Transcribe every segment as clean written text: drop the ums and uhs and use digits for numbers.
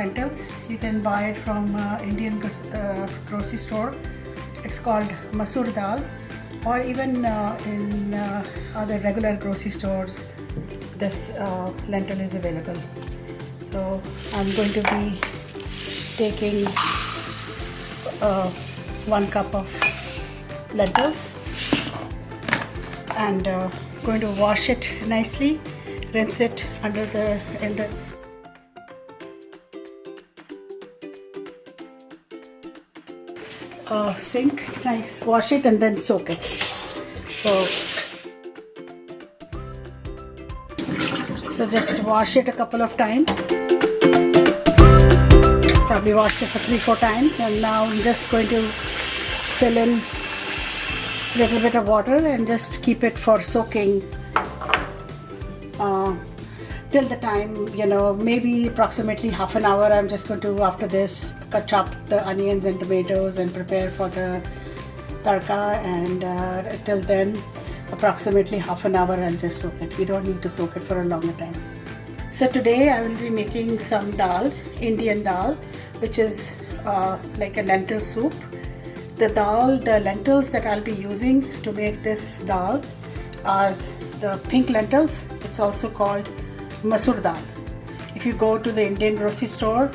lentils. You can buy it from Indian grocery store. It's called Masoor Dal, or even in other regular grocery stores this lentil is available. So I'm going to be taking 1 cup of lentils and going to wash it nicely, rinse it in the sink, nice, wash it and then soak it. So just wash it a couple of times. Probably washed it for 3-4 times, and now I'm just going to fill in a little bit of water and just keep it for soaking till the time, maybe approximately half an hour. I'm just going to, after this, chop the onions and tomatoes and prepare for the tadka, and till then approximately half an hour I'll just soak it. We don't need to soak it for a longer time. So today I will be making some dal, Indian dal, which is like a lentil soup. The lentils that I'll be using to make this dal are the pink lentils. It's also called Masoor Dal. If you go to the Indian grocery store,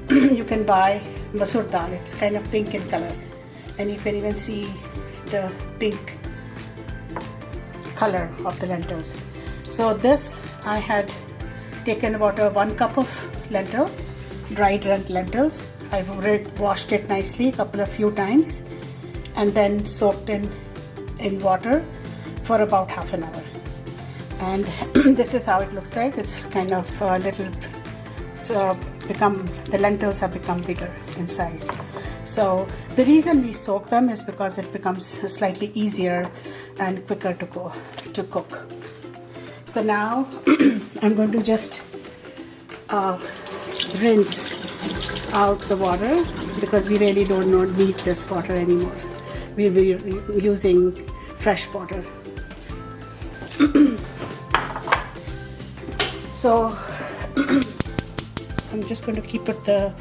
you can buy Masoor Dal. It's kind of pink in color, and you can even see the pink color of the lentils. So this, I had taken about 1 cup of lentils, dried lentils. I've washed it nicely a few times and then soaked in water for about half an hour. And this is how it looks like. It's kind of a little, the lentils have become bigger in size. So the reason we soak them is because it becomes slightly easier and quicker to cook. So now I'm going to just rinse out the water, because we really don't need this water anymore. We'll be using fresh water. So I'm just going to keep the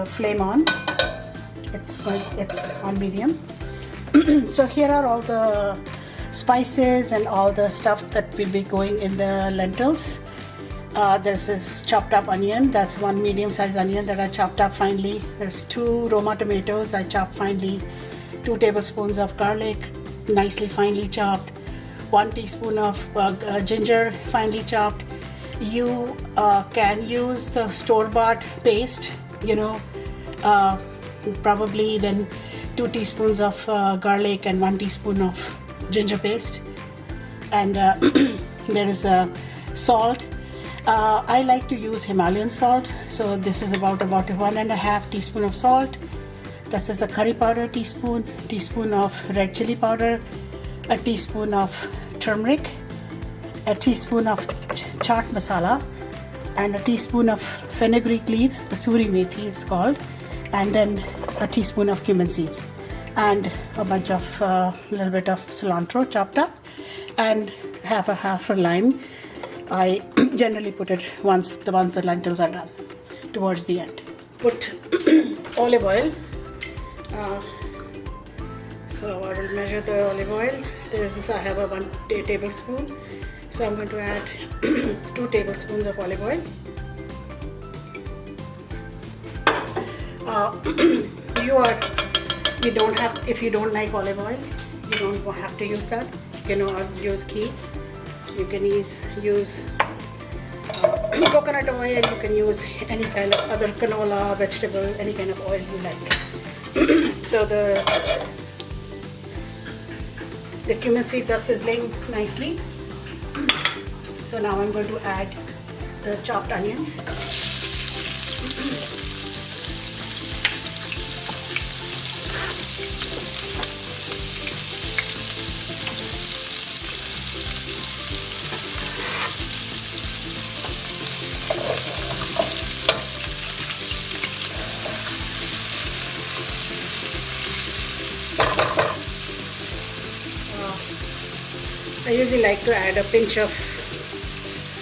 flame on. It's on medium. So here are all the spices and all the stuff that will be going in the lentils. There's this chopped up onion. That's 1 medium-sized onion that I chopped up finely. There's 2 Roma tomatoes I chopped finely. 2 tablespoons of garlic, nicely finely chopped. 1 teaspoon of ginger, finely chopped. You can use the store-bought paste, probably then 2 teaspoons of garlic and 1 teaspoon of ginger paste. And there is salt. I like to use Himalayan salt, so this is about 1.5 teaspoon of salt. This is a curry powder teaspoon of red chili powder, a teaspoon of turmeric, a teaspoon of chaat masala, and a teaspoon of fenugreek leaves, kasuri methi it's called, and then a teaspoon of cumin seeds, and a bunch of little bit of cilantro chopped up, and half a lime. I generally put it once the lentils are done, towards the end. Put olive oil. So I will measure the olive oil. I have a 1 tablespoon. So I'm going to add 2 tablespoons of olive oil. If you don't like olive oil, you don't have to use that. You can use ghee. You can use coconut oil. You can use any kind of other canola, vegetable, any kind of oil you like. So the cumin seeds are sizzling nicely. So now I'm going to add the chopped onions. I usually like to add a pinch of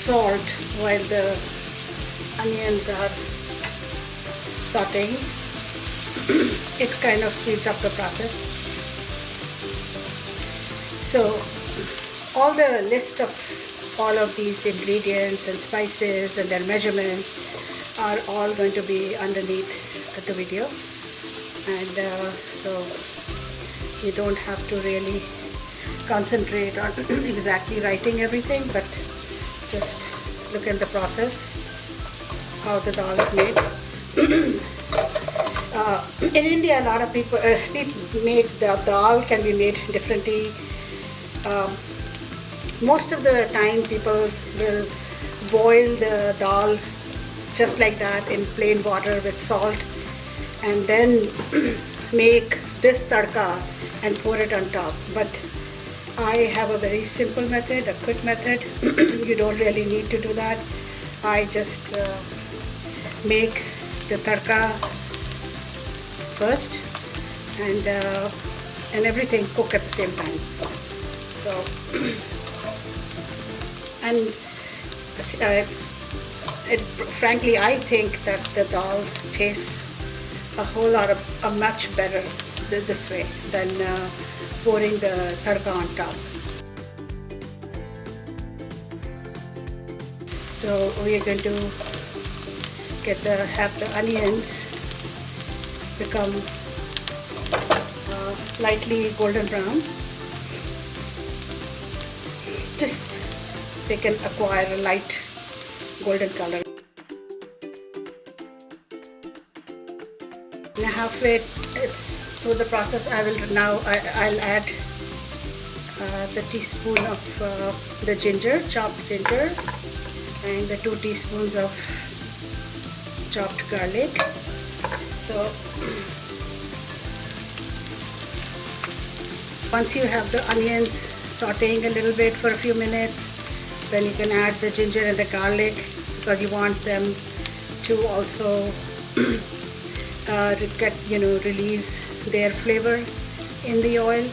salt while the onions are sauteing, it kind of speeds up the process. So all the list of all of these ingredients and spices and their measurements are all going to be underneath the video, and so you don't have to really concentrate on exactly writing everything, but just look at the process, how the dal is made. In India, a lot of people make the dal can be made differently. Most of the time people will boil the dal just like that in plain water with salt, and then make this tadka and pour it on top. But I have a very simple method, a quick method. You don't really need to do that. I just make the tadka first and everything cook at the same time. So and frankly, I think that the dal tastes a much better this way than pouring the tadka on top. So we are going to have the onions become lightly golden brown. Just they can acquire a light golden color. Now halfway it's through the process, I'll add the teaspoon of the ginger, chopped ginger, and the 2 teaspoons of chopped garlic. So once you have the onions sauteing a little bit for a few minutes, then you can add the ginger and the garlic, because you want them to also release their flavor in the oil.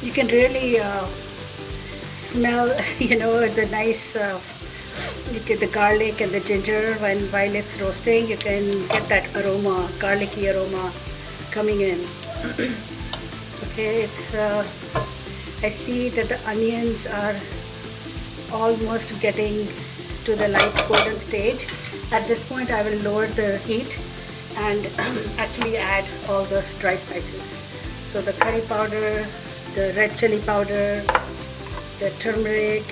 You can really smell, the nice, you get the garlic and the ginger while it's roasting. You can get that aroma, garlicky aroma coming in. Okay, I see that the onions are almost getting to the light golden stage. At this point, I will lower the heat and actually add all those dry spices. So the curry powder, the red chili powder, the turmeric,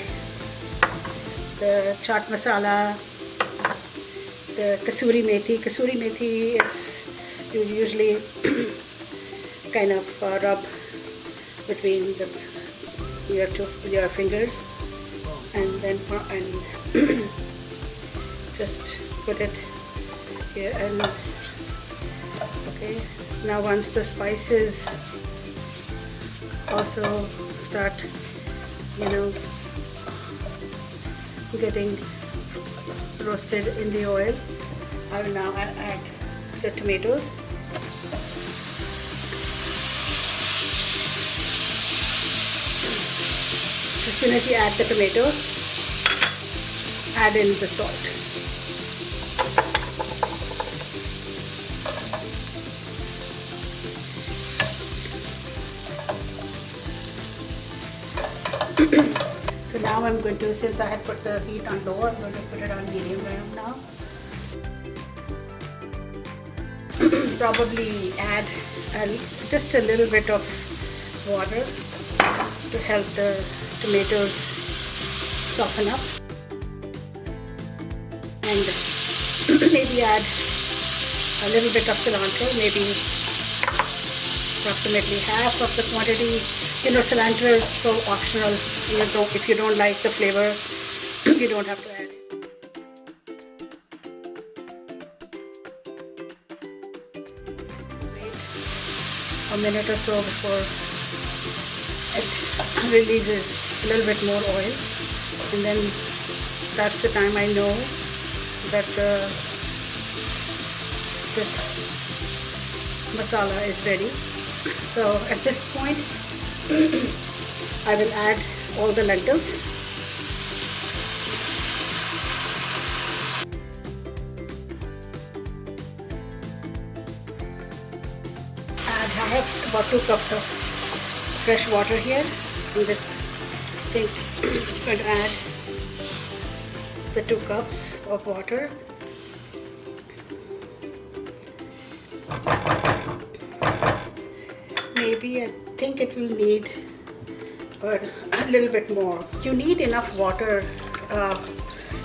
the chaat masala, the kasuri methi. Kasuri methi is you usually kind of rub between your fingers, and then just put it here. And okay, now once the spices also start getting roasted in the oil, I will now add the tomatoes. As soon as you add the tomatoes, add in the salt. So now I'm going to, since I had put the heat on low, I'm going to put it on medium rare now. Probably add just a little bit of water to help the tomatoes soften up, and maybe add a little bit of cilantro, maybe approximately half of the quantity. Cilantro is so optional. If you don't like the flavor, you don't have to add it. Wait a minute or so before it releases a little bit more oil, and then that's the time I know that this masala is ready. So at this point I will add all the lentils. I have about 2 cups of fresh water here. I'm just going to add the 2 cups of water. Maybe I think it will need a little bit more. You need enough water.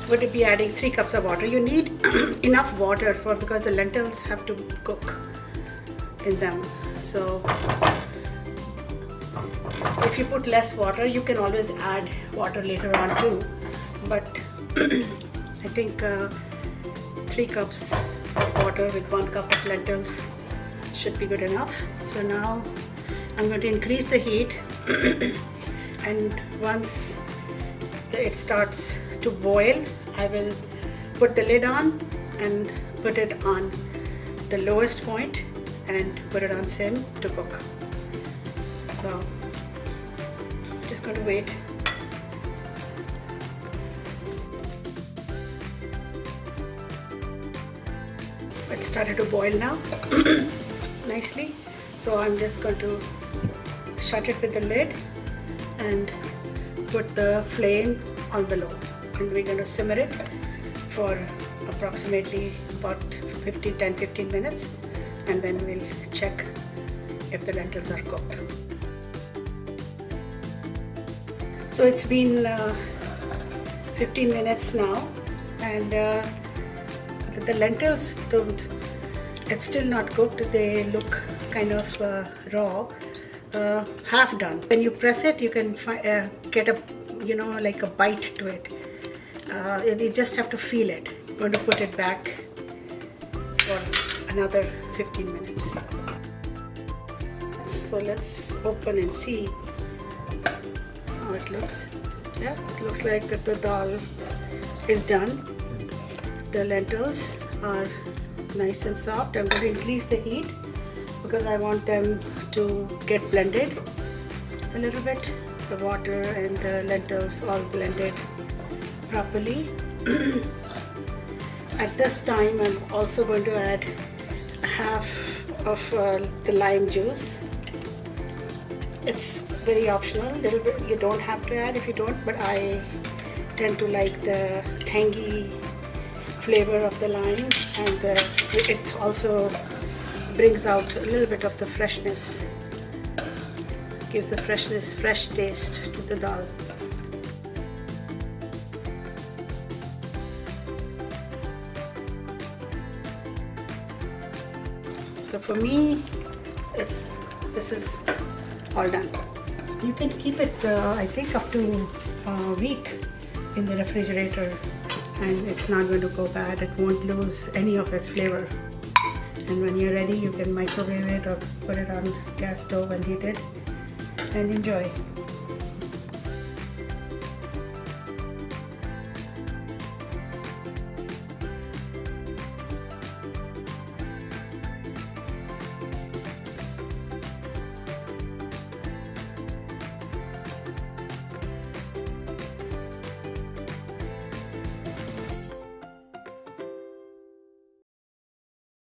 Would it be adding 3 cups of water? You need enough water because the lentils have to cook in them. So if you put less water, you can always add water later on too. But I think 3 cups of water with 1 cup of lentils should be good enough. So now I'm going to increase the heat and once it starts to boil, I will put the lid on and put it on the lowest point and put it on sim to cook. So just going to wait. It started to boil now nicely, so I'm just going to shut it with the lid and put the flame on the low, and we're going to simmer it for approximately about 10-15 minutes, and then we'll check if the lentils are cooked. So it's been 15 minutes now, and the lentils it's still not cooked. They look kind of raw, half done. When you press it, you can get a like a bite to it. You just have to feel it. I'm going to put it back for another 15 minutes. So let's open and see how it looks. Yeah, it looks like that the dal is done. The lentils are nice and soft. I'm going to increase the heat because I want them to get blended a little bit. The water and the lentils all blended properly. At this time, I'm also going to add half of the lime juice. It's very optional, a little bit. You don't have to add if you don't, but I tend to like the tangy flavor of the lime, and it also brings out a little bit of the freshness, gives the fresh taste to the dal. So for me, this is all done. You can keep it I think up to a week in the refrigerator, and it's not going to go bad. It won't lose any of its flavor. And when you're ready, you can microwave it or put it on gas stove and heat it and enjoy.